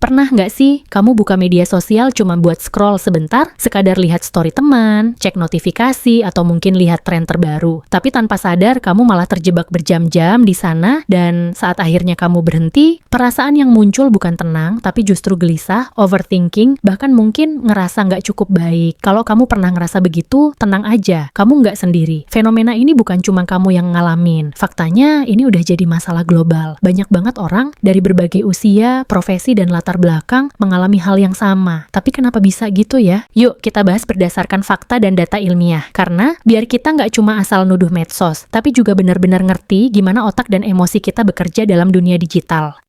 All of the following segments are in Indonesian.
Pernah nggak sih kamu buka media sosial cuma buat scroll sebentar, sekadar lihat story teman, cek notifikasi, atau mungkin lihat tren terbaru. Tapi tanpa sadar kamu malah terjebak berjam-jam di sana, dan saat akhirnya kamu berhenti, perasaan yang muncul bukan tenang, tapi justru gelisah, overthinking, bahkan mungkin ngerasa nggak cukup baik. Kalau kamu pernah ngerasa begitu, tenang aja, kamu nggak sendiri. Fenomena ini bukan cuma kamu yang ngalamin. Faktanya, ini udah jadi masalah global. Banyak banget orang dari berbagai usia, profesi, dan latar belakang mengalami hal yang sama. Tapi kenapa bisa gitu ya? Yuk kita bahas berdasarkan fakta dan data ilmiah. Karena biar kita nggak cuma asal nuduh medsos, tapi juga benar-benar ngerti gimana otak dan emosi kita bekerja dalam dunia digital.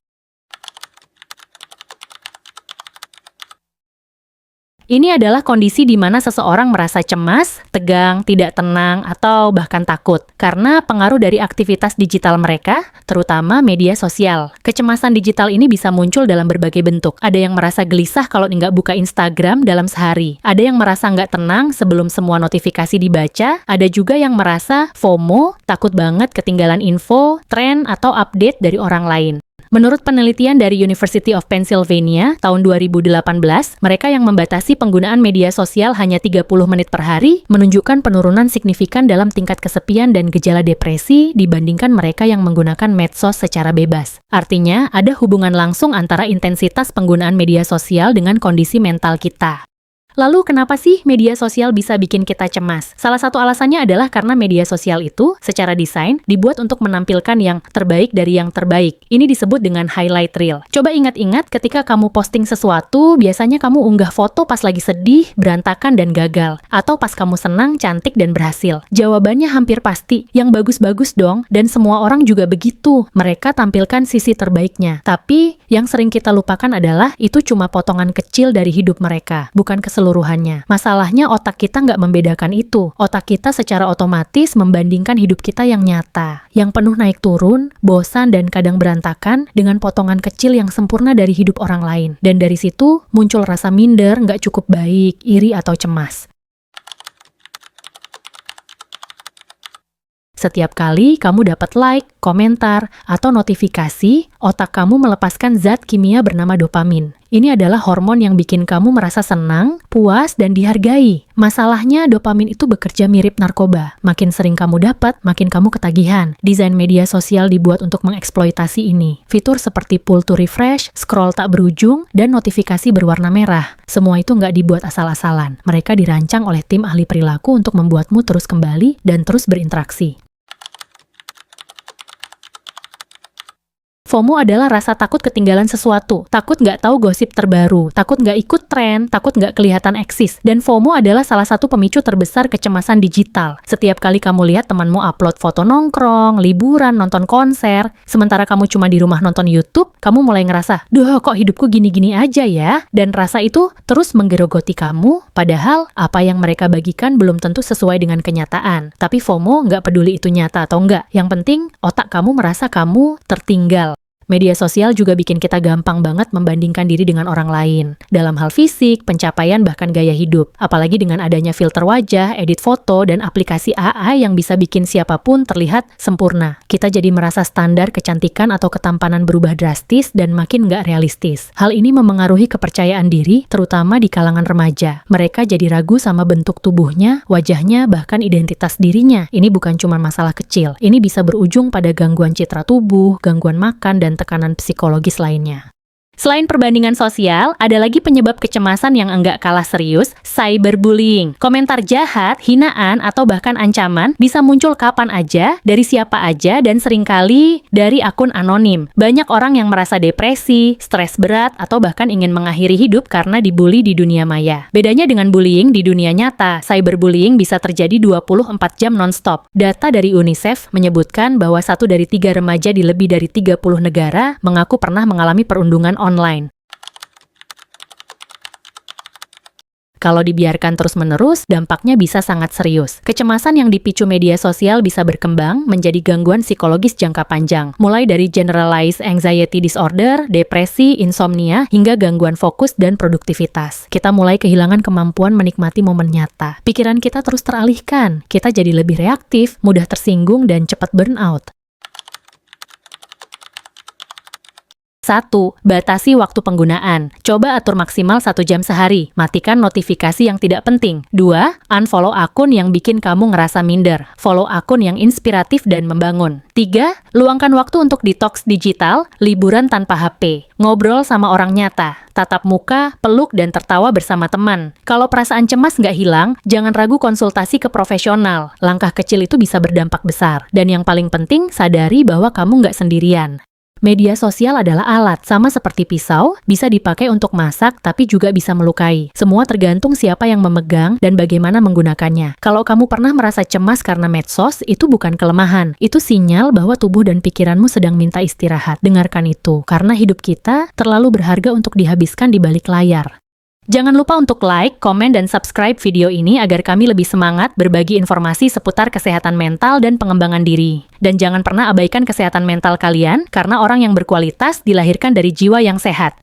Ini adalah kondisi di mana seseorang merasa cemas, tegang, tidak tenang, atau bahkan takut karena pengaruh dari aktivitas digital mereka, terutama media sosial. Kecemasan digital ini bisa muncul dalam berbagai bentuk. Ada yang merasa gelisah kalau nggak buka Instagram dalam sehari. Ada yang merasa nggak tenang sebelum semua notifikasi dibaca. Ada juga yang merasa FOMO, takut banget ketinggalan info, tren, atau update dari orang lain. Menurut penelitian dari University of Pennsylvania tahun 2018, mereka yang membatasi penggunaan media sosial hanya 30 menit per hari menunjukkan penurunan signifikan dalam tingkat kesepian dan gejala depresi dibandingkan mereka yang menggunakan medsos secara bebas. Artinya, ada hubungan langsung antara intensitas penggunaan media sosial dengan kondisi mental kita. Lalu kenapa sih media sosial bisa bikin kita cemas? Salah satu alasannya adalah karena media sosial itu secara desain dibuat untuk menampilkan yang terbaik dari yang terbaik. Ini disebut dengan highlight reel. Coba ingat-ingat ketika kamu posting sesuatu, biasanya kamu unggah foto pas lagi sedih, berantakan, dan gagal. Atau pas kamu senang, cantik, dan berhasil. Jawabannya hampir pasti, yang bagus-bagus dong, dan semua orang juga begitu. Mereka tampilkan sisi terbaiknya. Tapi, yang sering kita lupakan adalah itu cuma potongan kecil dari hidup mereka, bukan keseluruhannya. Masalahnya otak kita nggak membedakan itu. Otak kita secara otomatis membandingkan hidup kita yang nyata, yang penuh naik turun, bosan, dan kadang berantakan dengan potongan kecil yang sempurna dari hidup orang lain. Dan dari situ muncul rasa minder, nggak cukup baik, iri, atau cemas. Setiap kali kamu dapat like, komentar, atau notifikasi, otak kamu melepaskan zat kimia bernama dopamin. Ini adalah hormon yang bikin kamu merasa senang, puas, dan dihargai. Masalahnya, dopamin itu bekerja mirip narkoba. Makin sering kamu dapat, makin kamu ketagihan. Desain media sosial dibuat untuk mengeksploitasi ini. Fitur seperti pull to refresh, scroll tak berujung, dan notifikasi berwarna merah. Semua itu nggak dibuat asal-asalan. Mereka dirancang oleh tim ahli perilaku untuk membuatmu terus kembali dan terus berinteraksi. FOMO adalah rasa takut ketinggalan sesuatu, takut nggak tahu gosip terbaru, takut nggak ikut tren, takut nggak kelihatan eksis. Dan FOMO adalah salah satu pemicu terbesar kecemasan digital. Setiap kali kamu lihat temanmu upload foto nongkrong, liburan, nonton konser, sementara kamu cuma di rumah nonton YouTube, kamu mulai ngerasa, duh kok hidupku gini-gini aja ya? Dan rasa itu terus menggerogoti kamu, padahal apa yang mereka bagikan belum tentu sesuai dengan kenyataan. Tapi FOMO nggak peduli itu nyata atau nggak. Yang penting, otak kamu merasa kamu tertinggal. Media sosial juga bikin kita gampang banget membandingkan diri dengan orang lain. Dalam hal fisik, pencapaian, bahkan gaya hidup. Apalagi dengan adanya filter wajah, edit foto, dan aplikasi AI yang bisa bikin siapapun terlihat sempurna. Kita jadi merasa standar kecantikan atau ketampanan berubah drastis dan makin nggak realistis. Hal ini memengaruhi kepercayaan diri, terutama di kalangan remaja. Mereka jadi ragu sama bentuk tubuhnya, wajahnya, bahkan identitas dirinya. Ini bukan cuma masalah kecil. Ini bisa berujung pada gangguan citra tubuh, gangguan makan, dan tekanan psikologis lainnya. Selain perbandingan sosial, ada lagi penyebab kecemasan yang enggak kalah serius, cyberbullying. Komentar jahat, hinaan, atau bahkan ancaman bisa muncul kapan aja, dari siapa aja, dan seringkali dari akun anonim. Banyak orang yang merasa depresi, stres berat, atau bahkan ingin mengakhiri hidup karena dibully di dunia maya. Bedanya dengan bullying di dunia nyata, cyberbullying bisa terjadi 24 jam non-stop. Data dari UNICEF menyebutkan bahwa 1 dari 3 remaja di lebih dari 30 negara mengaku pernah mengalami perundungan online. Kalau dibiarkan terus-menerus, dampaknya bisa sangat serius. Kecemasan yang dipicu media sosial bisa berkembang menjadi gangguan psikologis jangka panjang, mulai dari generalized anxiety disorder, depresi, insomnia, hingga gangguan fokus dan produktivitas. Kita mulai kehilangan kemampuan menikmati momen nyata. Pikiran kita terus teralihkan, kita jadi lebih reaktif, mudah tersinggung, dan cepat burnout. 1. Batasi waktu penggunaan. Coba atur maksimal 1 jam sehari. Matikan notifikasi yang tidak penting. 2. Unfollow akun yang bikin kamu ngerasa minder. Follow akun yang inspiratif dan membangun. 3. Luangkan waktu untuk detox digital, liburan tanpa HP. Ngobrol sama orang nyata. Tatap muka, peluk, dan tertawa bersama teman. Kalau perasaan cemas nggak hilang, jangan ragu konsultasi ke profesional. Langkah kecil itu bisa berdampak besar. Dan yang paling penting, sadari bahwa kamu nggak sendirian. Media sosial adalah alat, sama seperti pisau, bisa dipakai untuk masak, tapi juga bisa melukai. Semua tergantung siapa yang memegang dan bagaimana menggunakannya. Kalau kamu pernah merasa cemas karena medsos, itu bukan kelemahan. Itu sinyal bahwa tubuh dan pikiranmu sedang minta istirahat. Dengarkan itu, karena hidup kita terlalu berharga untuk dihabiskan di balik layar. Jangan lupa untuk like, komen, dan subscribe video ini agar kami lebih semangat berbagi informasi seputar kesehatan mental dan pengembangan diri. Dan jangan pernah abaikan kesehatan mental kalian, karena orang yang berkualitas dilahirkan dari jiwa yang sehat.